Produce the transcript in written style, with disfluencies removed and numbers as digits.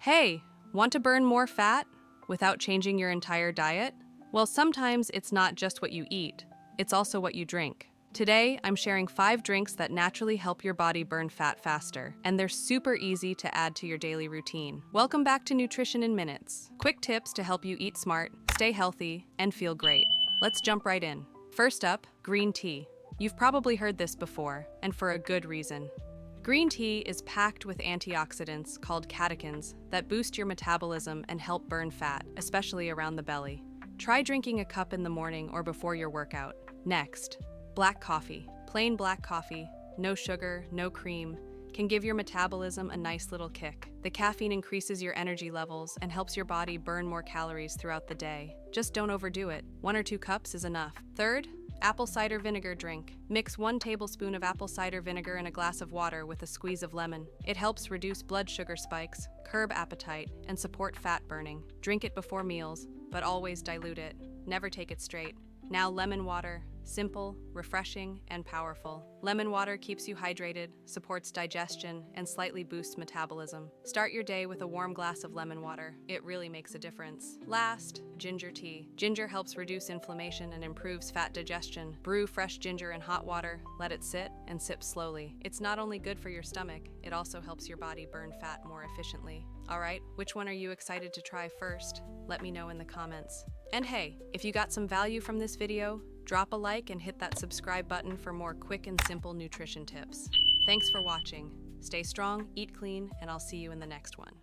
Hey, want to burn more fat without changing your entire diet? Well, sometimes it's not just what you eat, it's also what you drink. Today, I'm sharing 5 drinks that naturally help your body burn fat faster, and they're super easy to add to your daily routine. Welcome back to Nutrition in Minutes. Quick tips to help you eat smart, stay healthy, and feel great. Let's jump right in. First up, green tea. You've probably heard this before, and for a good reason. Green tea is packed with antioxidants called catechins that boost your metabolism and help burn fat, especially around the belly. Try drinking a cup in the morning or before your workout. Next, black coffee. Plain black coffee, no sugar, no cream, can give your metabolism a nice little kick. The caffeine increases your energy levels and helps your body burn more calories throughout the day. Just don't overdo it. 1 or 2 cups is enough. Third, apple cider vinegar drink. Mix 1 tablespoon of apple cider vinegar in a glass of water with a squeeze of lemon. It helps reduce blood sugar spikes, curb appetite, and support fat burning. Drink it before meals, but always dilute it. Never take it straight. Now lemon water. Simple, refreshing, and powerful. Lemon water keeps you hydrated, supports digestion, and slightly boosts metabolism. Start your day with a warm glass of lemon water. It really makes a difference. Last, ginger tea. Ginger helps reduce inflammation and improves fat digestion. Brew fresh ginger in hot water, let it sit, and sip slowly. It's not only good for your stomach, it also helps your body burn fat more efficiently. Alright, which one are you excited to try first? Let me know in the comments. And hey, if you got some value from this video, drop a like and hit that subscribe button for more quick and simple nutrition tips. Thanks for watching. Stay strong, eat clean, and I'll see you in the next one.